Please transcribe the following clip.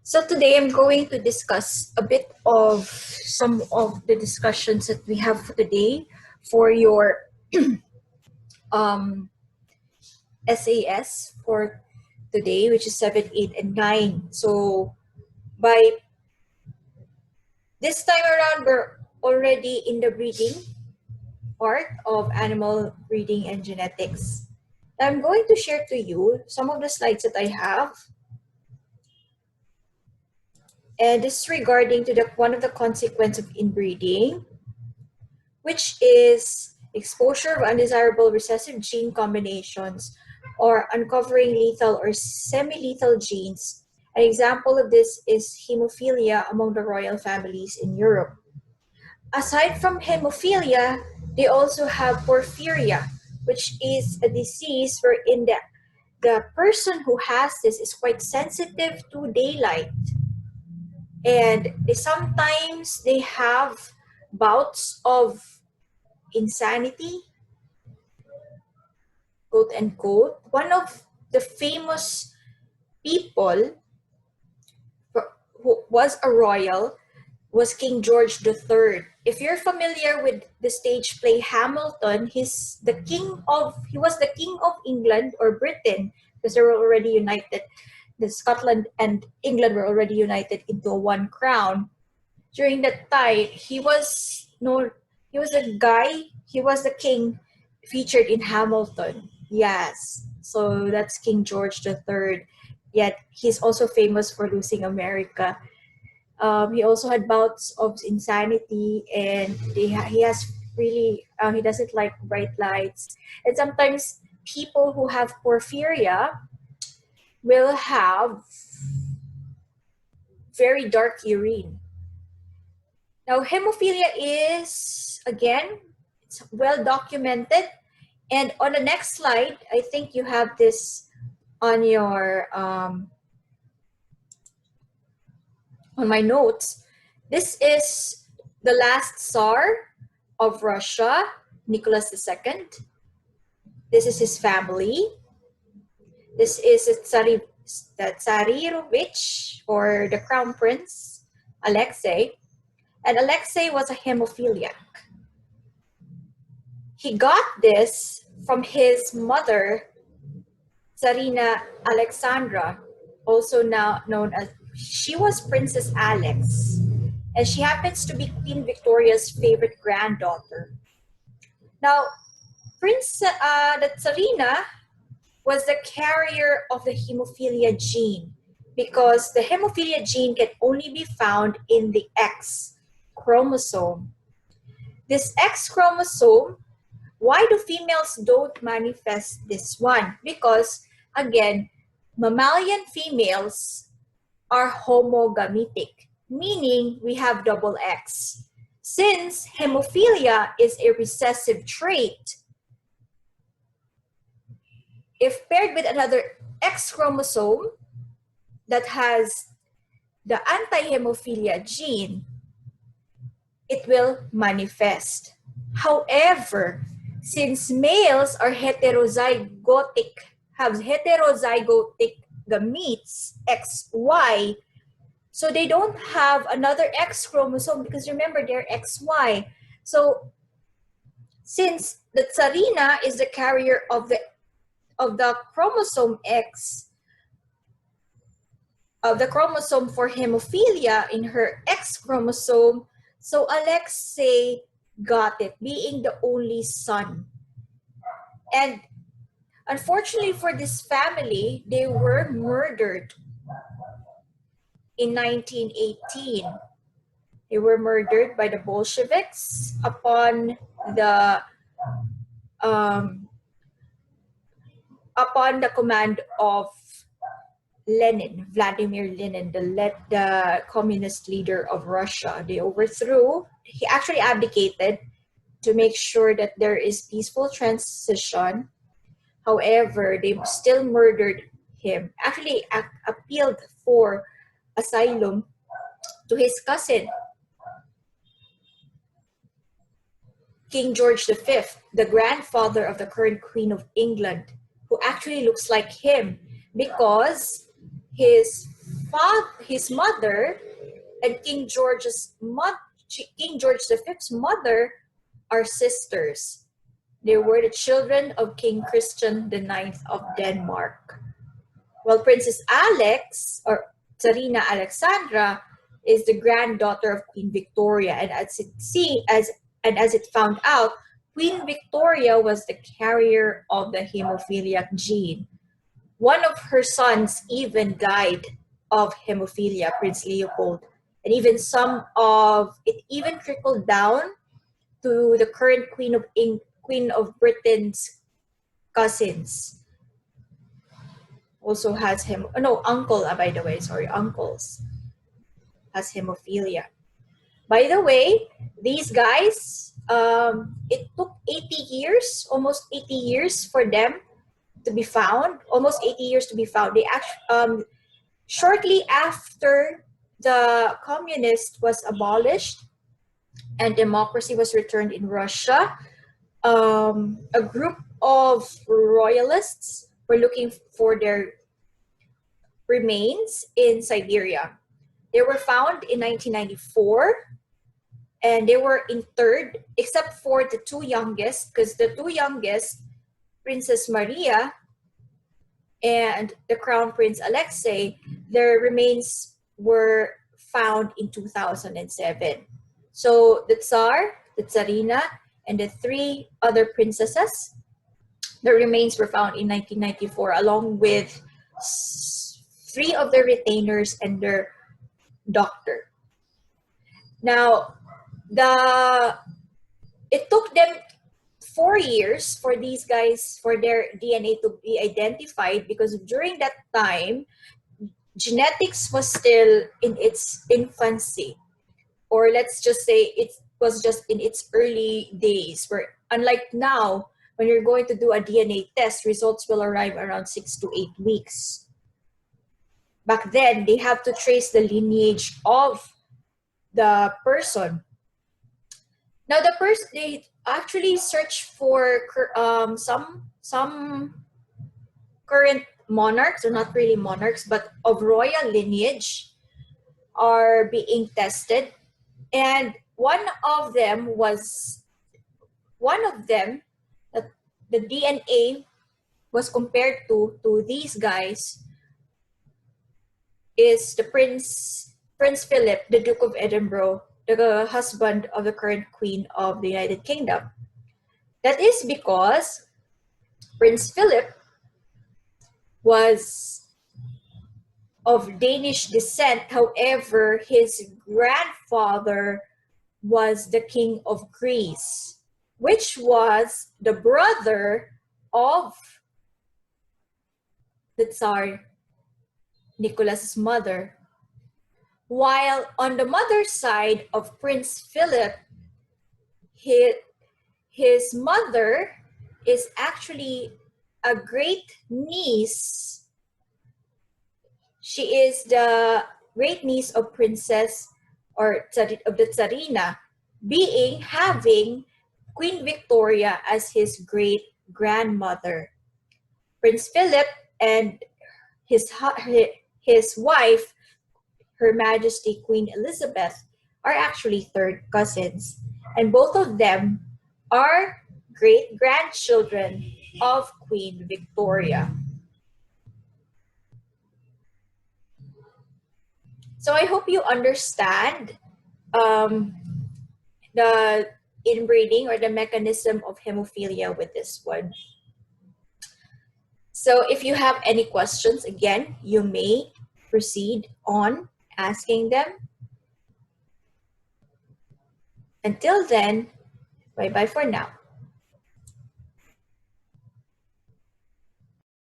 So today I'm going to discuss a bit of some of the discussions that we have for today for your um, SAS for today, which is 7, 8, and 9. So by this time around, we're already in the breeding part of animal breeding and genetics. I'm going to share to you some of the slides that I have. And this is regarding to one of the consequences of inbreeding, which is exposure of undesirable recessive gene combinations or uncovering lethal or semi-lethal genes. An example of this is hemophilia among the royal families in Europe. Aside from hemophilia, they also have porphyria, which is a disease wherein the person who has this is quite sensitive to daylight. And sometimes they have bouts of insanity, quote unquote. One of the famous people who was a royal was King George III. If you're familiar with the stage play Hamilton, he was the king of England or Britain, because they were already united. The Scotland and England were already united into one crown. During that time, he was the king featured in Hamilton. Yes. So that's King George III. Yet he's also famous for losing America. He also had bouts of insanity, and he has really he doesn't like bright lights. And sometimes people who have porphyria will have very dark urine. Now, hemophilia is, again, it's well documented. And on the next slide, I think you have this on your on my notes. This is the last Tsar of Russia, Nicholas II. This is his family. This is the Tsarevich, or the Crown Prince, Alexei. And Alexei was a hemophiliac. He got this from his mother, Tsarina Alexandra, also now known as, she was Princess Alex, and she happens to be Queen Victoria's favorite granddaughter. Now, the Tsarina was the carrier of the hemophilia gene, because the hemophilia gene can only be found in the X chromosome. This X chromosome, why do females don't manifest this one? Because, again, mammalian females are homogametic, meaning we have double X. Since hemophilia is a recessive trait, if paired with another X chromosome that has the anti-hemophilia gene, it will manifest. However, since males are heterozygotic, have heterozygotic gametes, XY, so they don't have another X chromosome, because remember, they're XY. So since the Tsarina is the carrier of the chromosome X, of the chromosome for hemophilia in her X chromosome, so Alexei got it, being the only son. And unfortunately for this family, they were murdered in 1918. They were murdered by the Bolsheviks upon the command of Lenin, Vladimir Lenin, the communist leader of Russia. They overthrew. He actually abdicated to make sure that there is peaceful transition. However, they still murdered him. Actually, appealed for asylum to his cousin, King George V, the grandfather of the current Queen of England, who actually looks like him, because his mother and King George V's mother are sisters. They were the children of King Christian IX of Denmark. While Princess Alex, or Tsarina Alexandra, is the granddaughter of Queen Victoria, and as it found out, Queen Victoria was the carrier of the hemophiliac gene. One of her sons even died of hemophilia, Prince Leopold, and even it even trickled down to the current Queen of Britain's cousins. Also has uncles has hemophilia. By the way, these guys, it took 80 years, almost 80 years for them to be found, almost 80 years to be found. They actually, shortly after the communist was abolished and democracy was returned in Russia, a group of royalists were looking for their remains in Siberia. They were found in 1994, and they were interred, except for the two youngest, because the two youngest, Princess Maria and the Crown Prince Alexei, their remains were found in 2007. So the Tsar, the Tsarina, and the three other princesses, their remains were found in 1994, along with three of their retainers and their doctor. Now, it took them 4 years for these guys, for their DNA to be identified, because during that time, genetics was still in its infancy, or let's just say it was just in its early days, where unlike now, when you're going to do a DNA test, results will arrive around 6 to 8 weeks. Back then, they have to trace the lineage of the person. Now, they actually search for some current monarchs, or not really monarchs, but of royal lineage, are being tested, and one of them, the DNA was compared to these guys, is the Prince Philip, the Duke of Edinburgh, the husband of the current Queen of the United Kingdom. That is because Prince Philip was of Danish descent. However, his grandfather was the King of Greece, which was the brother of the Tsar Nicholas's mother. While on the mother's side of Prince Philip, his mother is actually a great niece. She is the great niece of Princess, or of the Tsarina, having Queen Victoria as his great grandmother. Prince Philip and his wife, Her Majesty Queen Elizabeth, are actually third cousins, and both of them are great-grandchildren of Queen Victoria. So I hope you understand the inbreeding, or the mechanism of hemophilia with this one. So if you have any questions, again, you may proceed on asking them. Until then, bye-bye for now.